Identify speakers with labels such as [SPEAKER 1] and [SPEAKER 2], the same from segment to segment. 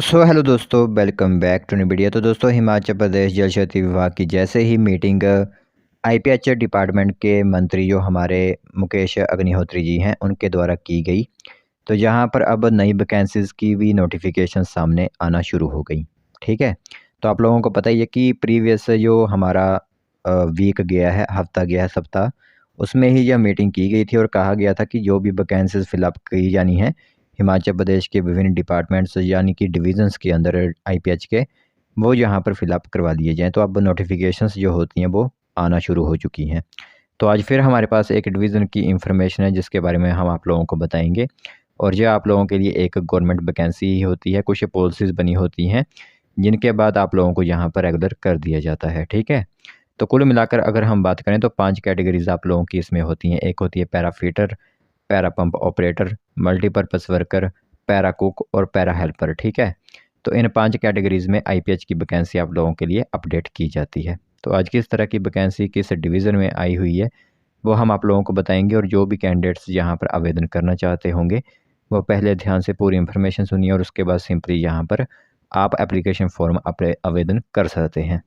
[SPEAKER 1] Hello दोस्तों, welcome back to new video. तो दोस्तों, हिमाचल प्रदेश जल शक्ति विभाग की जैसे ही मीटिंग आईपीएच डिपार्टमेंट के मंत्री जो हमारे मुकेश अग्निहोत्री जी हैं उनके द्वारा की गई, तो यहाँ पर अब नई वैकेंसीज़ की भी नोटिफिकेशन सामने आना शुरू हो गई। ठीक है, तो आप लोगों को पता ही है कि प्रीवियस जो हमारा वीक गया है, हफ्ता गया है, सप्ताह, उसमें ही यह मीटिंग की गई थी और कहा गया था कि जो भी वैकेंसीज़ फिलअप की जानी है हिमाचल प्रदेश के विभिन्न डिपार्टमेंट्स यानी कि डिविजन्स के अंदर आईपीएच के, वो यहाँ पर फिलअप करवा दिए जाएँ। तो अब नोटिफिकेशंस जो होती हैं वो आना शुरू हो चुकी हैं। तो आज फिर हमारे पास एक डिवीज़न की इंफॉर्मेशन है जिसके बारे में हम आप लोगों को बताएंगे, और यह आप लोगों के लिए एक गवर्नमेंट वैकेंसी ही होती है, कुछ पॉलिसीज़ बनी होती हैं जिनके बाद आप लोगों को यहाँ पर रेगुलर कर दिया जाता है। ठीक है, तो कुल मिलाकर अगर हम बात करें तो 5 कैटेगरीज़ आप लोगों की इसमें होती हैं। एक होती है para fitter, para pump operator, multipurpose worker, para cook और पैरा हेल्पर। ठीक है, तो इन 5 कैटेगरीज़ में आईपीएच की वैकेंसी आप लोगों के लिए अपडेट की जाती है। तो आज किस तरह की वैकेंसी किस डिवीज़न में आई हुई है वो हम आप लोगों को बताएंगे, और जो भी कैंडिडेट्स यहाँ पर आवेदन करना चाहते होंगे वो पहले ध्यान से पूरी इन्फॉर्मेशन सुनिए और उसके बाद सिंपली यहाँ पर आप एप्लीकेशन फॉर्म अपने आवेदन कर सकते हैं।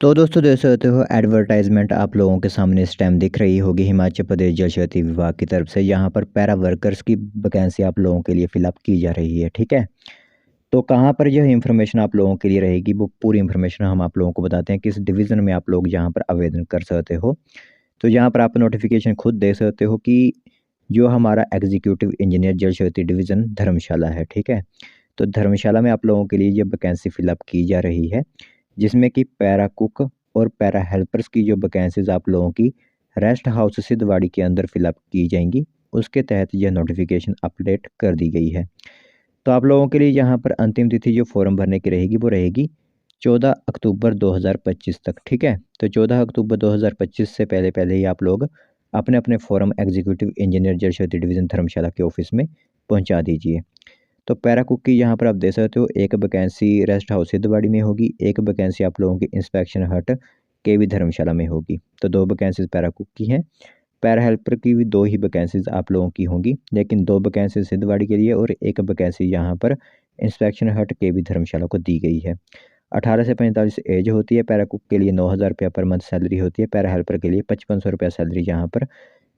[SPEAKER 1] तो दोस्तों, देख सकते हो एडवर्टाइजमेंट आप लोगों के सामने इस टाइम दिख रही होगी हिमाचल प्रदेश जल शक्ति विभाग की तरफ से। यहाँ पर पैरा वर्कर्स की वैकेंसी आप लोगों के लिए फिलअप की जा रही है। ठीक है, तो कहाँ पर यह इन्फॉर्मेशन आप लोगों के लिए रहेगी वो पूरी इन्फॉर्मेशन हम आप लोगों को बताते हैं, किस डिवीज़न में आप लोग यहाँ पर आवेदन कर सकते हो। तो यहाँ पर आप नोटिफिकेशन खुद देख सकते हो कि जो हमारा एग्जीक्यूटिव इंजीनियर जल शक्ति डिवीज़न धर्मशाला है। ठीक है, तो धर्मशाला में आप लोगों के लिए ये वैकेंसी फिलअप की जा रही है, जिसमें कि पैरा कुक और पैरा हेल्पर्स की जो वैकेंसीज आप लोगों की रेस्ट हाउस सिद्धवाड़ी के अंदर फिलअप की जाएंगी, उसके तहत यह नोटिफिकेशन अपडेट कर दी गई है। तो आप लोगों के लिए यहाँ पर अंतिम तिथि जो फॉर्म भरने की रहेगी वो रहेगी 14 अक्टूबर 2025 तक। ठीक है, तो 14 अक्टूबर 2025 से पहले पहले ही आप लोग अपने अपने फॉर्म एग्जीक्यूटिव इंजीनियर जल शक्ति डिवीज़न धर्मशाला के ऑफिस में पहुँचा दीजिए। तो पैरा कुक की यहाँ पर आप देख सकते हो एक वैकेंसी रेस्ट हाउस सिद्धवाड़ी में होगी, एक वैकेंसी आप लोगों की इंस्पेक्शन हट केवी धर्मशाला में होगी। तो 2 वैकेंसीज पैरा कुक की हैं। पैरा हेल्पर की भी 2 ही वैकेंसीज आप लोगों की होंगी, लेकिन 2 वैकेंसी सिद्धवाड़ी के लिए और एक वैकेंसी यहाँ पर इंस्पेक्शन हट केवी धर्मशाला को दी गई है। 18 से 45 एज होती है। पैरा कुक के लिए 9,000 रुपया पर मंथ सैलरी होती है। पैरा हेल्पर के लिए 5500 रुपया सैलरी यहाँ पर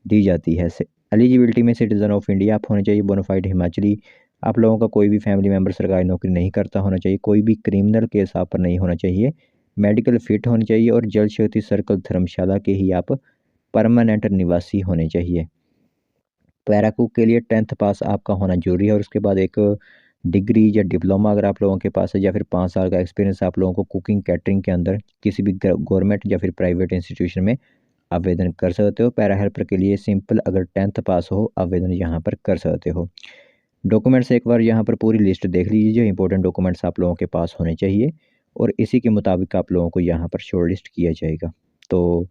[SPEAKER 1] दी जाती है। एलिजिबिलिटी में सिटीजन ऑफ इंडिया आप होने चाहिए, बोनाफाइड हिमाचली, आप लोगों का कोई भी फैमिली मेम्बर सरकारी नौकरी नहीं करता होना चाहिए, कोई भी क्रिमिनल केस आप पर नहीं होना चाहिए, मेडिकल फिट होनी चाहिए और जल शक्ति सर्कल धर्मशाला के ही आप परमानेंट निवासी होने चाहिए। पैरा कुक के लिए 10th पास आपका होना जरूरी है, और उसके बाद एक डिग्री या डिप्लोमा अगर आप लोगों के पास है, या फिर 5 साल का एक्सपीरियंस आप लोगों को कुकिंग कैटरिंग के अंदर किसी भी गवर्नमेंट या फिर प्राइवेट इंस्टीट्यूशन में आवेदन कर सकते हो। पैरा हेल्पर के लिए सिंपल अगर 10th पास हो आवेदन यहाँ पर कर सकते हो। डॉक्यूमेंट्स एक बार यहाँ पर पूरी लिस्ट देख लीजिए, जो इंपॉर्टेंट डॉक्यूमेंट्स आप लोगों के पास होने चाहिए, और इसी के मुताबिक आप लोगों को यहाँ पर शॉर्ट लिस्ट किया जाएगा। तो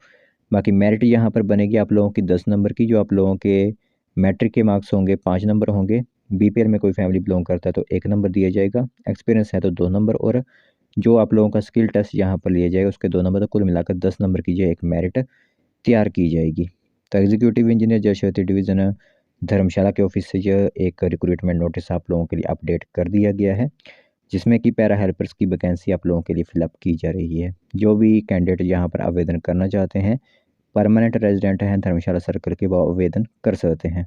[SPEAKER 1] बाकी मेरिट यहाँ पर बनेगी आप लोगों की 10 नंबर की, जो आप लोगों के मैट्रिक के मार्क्स होंगे 5 नंबर होंगे, बीपीएल में कोई फैमिली बिलोंग करता है तो 1 नंबर दिया जाएगा, एक्सपीरियंस है तो 2 नंबर, और जो आप लोगों का स्किल टेस्ट यहाँ पर लिया जाएगा उसके 2 नंबर, तो कुल मिलाकर 10 नंबर की जो एक मेरिट तैयार की जाएगी। तो एग्जीक्यूटिव इंजीनियर जल शक्ति डिवीज़न धर्मशाला के ऑफिस से यह एक रिक्रूटमेंट नोटिस आप लोगों के लिए अपडेट कर दिया गया है, जिसमें कि पैरा हेल्पर्स की वैकेंसी आप लोगों के लिए फिलअप की जा रही है। जो भी कैंडिडेट यहाँ पर आवेदन करना चाहते हैं, परमानेंट रेजिडेंट हैं धर्मशाला सर्कल के, वो आवेदन कर सकते हैं।